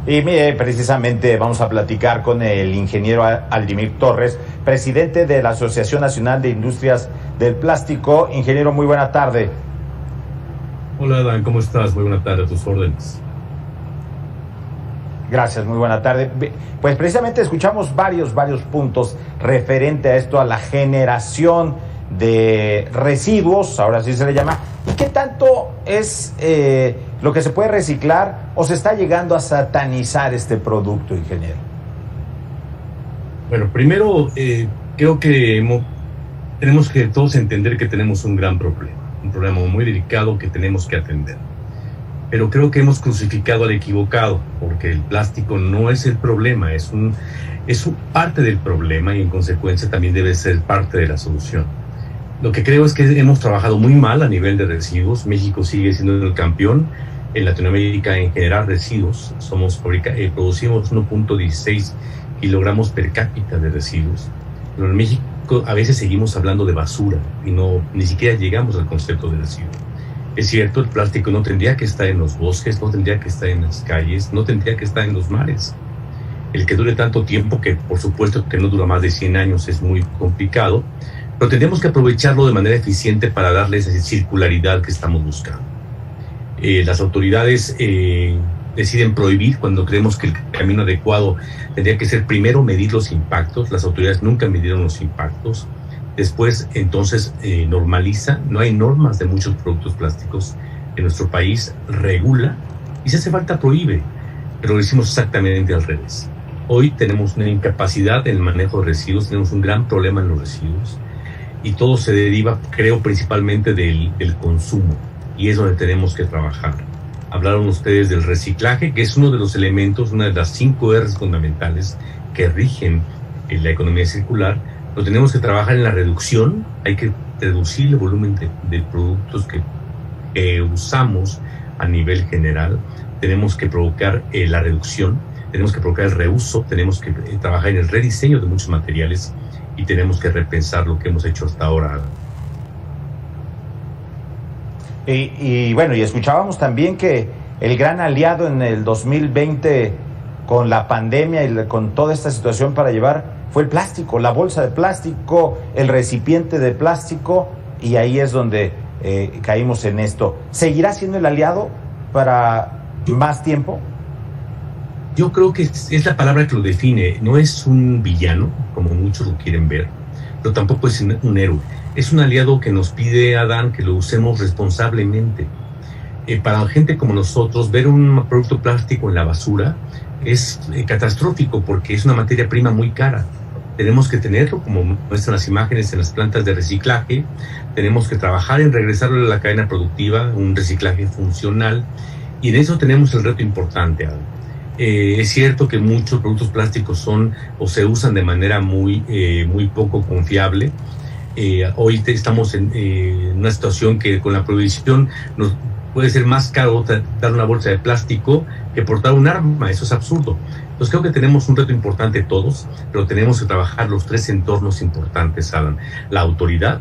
Y mire, precisamente vamos a platicar con el ingeniero Aldimir Torres, presidente de la Asociación Nacional de Industrias del Plástico. Ingeniero, muy buena tarde. Hola, Dan, ¿cómo estás? Muy buena tarde, a tus órdenes. Gracias, muy buena tarde. Pues precisamente escuchamos varios puntos referente a esto, a la generación de residuos, ahora sí se le llama. ¿Y qué tanto es lo que se puede reciclar o se está llegando a satanizar este producto, ingeniero? Bueno, primero creo que tenemos que todos entender que tenemos un gran problema, un problema muy delicado que tenemos que atender. Pero creo que hemos crucificado al equivocado, porque el plástico no es el problema, es parte del problema y en consecuencia también debe ser parte de la solución. Lo que creo es que hemos trabajado muy mal a nivel de residuos. México sigue siendo el campeón en Latinoamérica en generar residuos. Producimos 1.16 kilogramos per cápita de residuos. Pero en México a veces seguimos hablando de basura y ni siquiera llegamos al concepto de residuo. Es cierto, el plástico no tendría que estar en los bosques, no tendría que estar en las calles, no tendría que estar en los mares. El que dure tanto tiempo, que por supuesto que no dura más de 100 años, es muy complicado, pero tendremos que aprovecharlo de manera eficiente para darle esa circularidad que estamos buscando. Las autoridades deciden prohibir cuando creemos que el camino adecuado tendría que ser primero medir los impactos. Las autoridades nunca midieron los impactos. Después, entonces, normaliza. No hay normas de muchos productos plásticos en nuestro país, regula y si hace falta prohíbe, pero lo hicimos exactamente al revés. Hoy tenemos una incapacidad en el manejo de residuos, tenemos un gran problema en los residuos y todo se deriva, creo, principalmente del consumo, y es donde tenemos que trabajar. Hablaron ustedes del reciclaje, que es uno de los elementos, una de las 5 R's fundamentales que rigen la economía circular. Pero tenemos que trabajar en la reducción, hay que reducir el volumen de productos que usamos a nivel general, tenemos que provocar la reducción, tenemos que provocar el reuso, tenemos que trabajar en el rediseño de muchos materiales y tenemos que repensar lo que hemos hecho hasta ahora. Y bueno, y escuchábamos también que el gran aliado en el 2020 con la pandemia y con toda esta situación para llevar fue el plástico, la bolsa de plástico, el recipiente de plástico, y ahí es donde caímos en esto. ¿Seguirá siendo el aliado para más tiempo? Yo creo que es la palabra que lo define. No es un villano, como muchos lo quieren ver, pero tampoco es un héroe. Es un aliado que nos pide, Adán, que lo usemos responsablemente. Para gente como nosotros, ver un producto plástico en la basura es catastrófico porque es una materia prima muy cara. Tenemos que tenerlo, como muestran las imágenes, en las plantas de reciclaje. Tenemos que trabajar en regresarlo a la cadena productiva, un reciclaje funcional, y en eso tenemos el reto importante, Adán. Es cierto que muchos productos plásticos son o se usan de manera muy poco confiable. Hoy estamos en una situación que con la prohibición nos puede ser más caro dar una bolsa de plástico que portar un arma. Eso es absurdo. Entonces creo que tenemos un reto importante todos, pero tenemos que trabajar los 3 entornos importantes, Alan. La autoridad,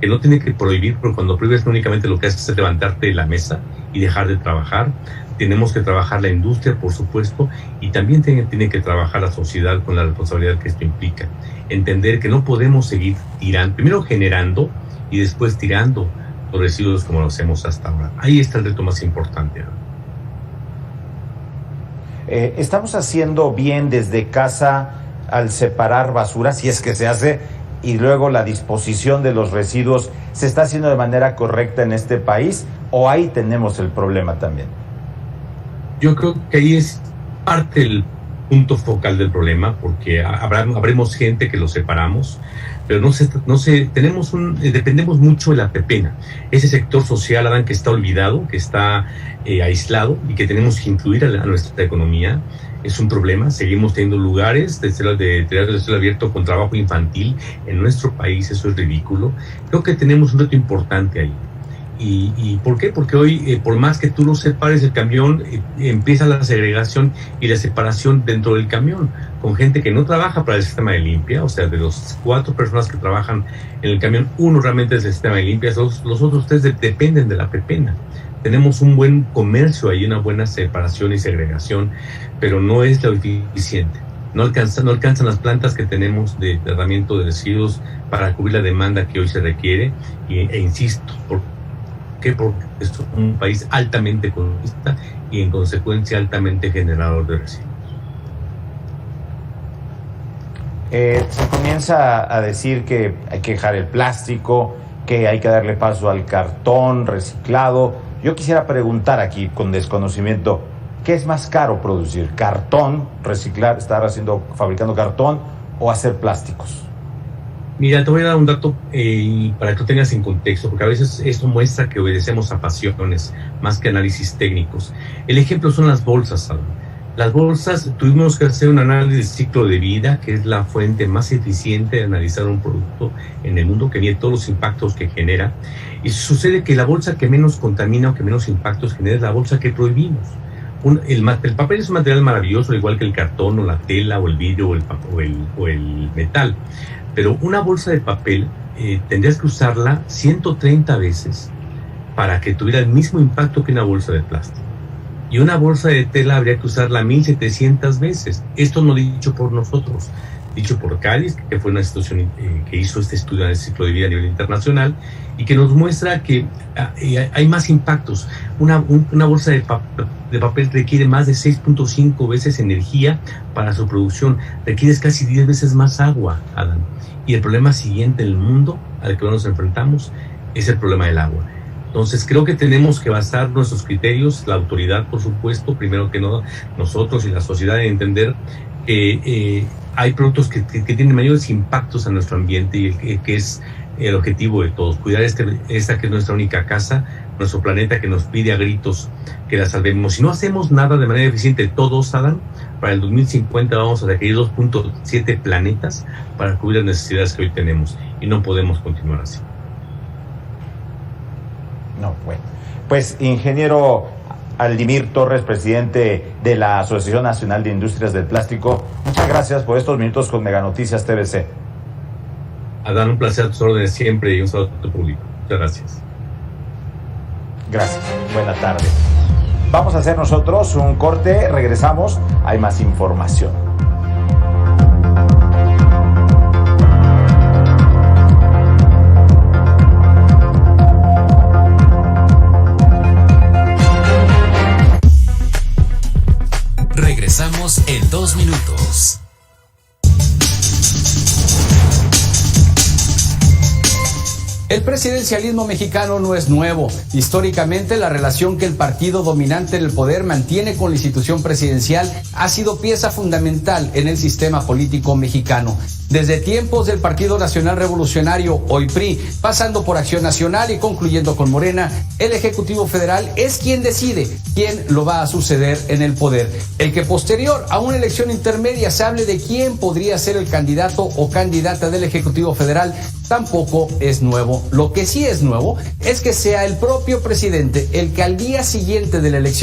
que no tiene que prohibir, porque cuando prohíbes únicamente lo que haces es levantarte de la mesa y dejar de trabajar. Tenemos que trabajar la industria, por supuesto, y también tiene que trabajar la sociedad con la responsabilidad que esto implica. Entender que no podemos seguir tirando, primero generando y después tirando los residuos como lo hacemos hasta ahora. Ahí está el reto más importante. ¿Estamos haciendo bien desde casa al separar basura, si es que se hace, y luego la disposición de los residuos se está haciendo de manera correcta en este país, o ahí tenemos el problema también? Yo creo que ahí es parte del punto focal del problema, porque habremos gente que lo separamos, pero dependemos mucho de la pepena, ese sector social, Adán, que está olvidado, que está aislado y que tenemos que incluir a nuestra economía. Es un problema. Seguimos teniendo lugares de teatro de cielo abierto con trabajo infantil en nuestro país. Eso es ridículo. Creo que tenemos un reto importante ahí. ¿Y por qué? Porque hoy, por más que tú lo separes el camión, empieza la segregación y la separación dentro del camión, con gente que no trabaja para el sistema de limpia. O sea, de los 4 personas que trabajan en el camión, 1 realmente es el sistema de limpia, los otros 3 dependen de la pepena. Tenemos un buen comercio, hay una buena separación y segregación, pero no es lo eficiente. No alcanzan las plantas que tenemos de tratamiento de residuos para cubrir la demanda que hoy se requiere. E insisto, ¿por qué? Porque es un país altamente consumista y en consecuencia altamente generador de residuos. Se comienza a decir que hay que dejar el plástico, que hay que darle paso al cartón reciclado. Yo quisiera preguntar aquí, con desconocimiento, ¿qué es más caro producir? ¿Cartón, reciclar, fabricando cartón, o hacer plásticos? Mira, te voy a dar un dato para que lo tengas en contexto, porque a veces esto muestra que obedecemos a pasiones más que análisis técnicos. El ejemplo son las bolsas, Alan. Las bolsas, tuvimos que hacer un análisis del ciclo de vida, que es la fuente más eficiente de analizar un producto en el mundo, que mide todos los impactos que genera. Y sucede que la bolsa que menos contamina o que menos impactos genera es la bolsa que prohibimos. El papel es un material maravilloso, igual que el cartón o la tela o el vidrio o el metal. Pero una bolsa de papel tendrías que usarla 130 veces para que tuviera el mismo impacto que una bolsa de plástico. Y una bolsa de tela habría que usarla 1,700 veces. Esto no dicho por nosotros, dicho por Cádiz, que fue una institución que hizo este estudio en el ciclo de vida a nivel internacional y que nos muestra que hay más impactos. Una bolsa de papel requiere más de 6.5 veces energía para su producción. Requiere casi 10 veces más agua, Adán. Y el problema siguiente del mundo al que nos enfrentamos es el problema del agua. Entonces creo que tenemos que basar nuestros criterios, la autoridad por supuesto, primero que nada nosotros y la sociedad, en entender que hay productos que tienen mayores impactos a nuestro ambiente y que es el objetivo de todos, cuidar esta que es nuestra única casa, nuestro planeta que nos pide a gritos que la salvemos. Si no hacemos nada de manera eficiente todos, Adán, para el 2050 vamos a requerir 2.7 planetas para cubrir las necesidades que hoy tenemos y no podemos continuar así. No, bueno. Pues, ingeniero Aldimir Torres, presidente de la Asociación Nacional de Industrias del Plástico, muchas gracias por estos minutos con Mega Noticias TVC. Adán, un placer a tus órdenes siempre y un saludo a tu público. Muchas gracias. Gracias. Buena tarde. Vamos a hacer nosotros un corte, regresamos, hay más información. Regresamos en 2 minutos. El presidencialismo mexicano no es nuevo. Históricamente, la relación que el partido dominante en el poder mantiene con la institución presidencial ha sido pieza fundamental en el sistema político mexicano. Desde tiempos del Partido Nacional Revolucionario, hoy PRI, pasando por Acción Nacional y concluyendo con Morena, el Ejecutivo Federal es quien decide quién lo va a suceder en el poder. El que posterior a una elección intermedia se hable de quién podría ser el candidato o candidata del Ejecutivo Federal tampoco es nuevo. Lo que sí es nuevo es que sea el propio presidente el que al día siguiente de la elección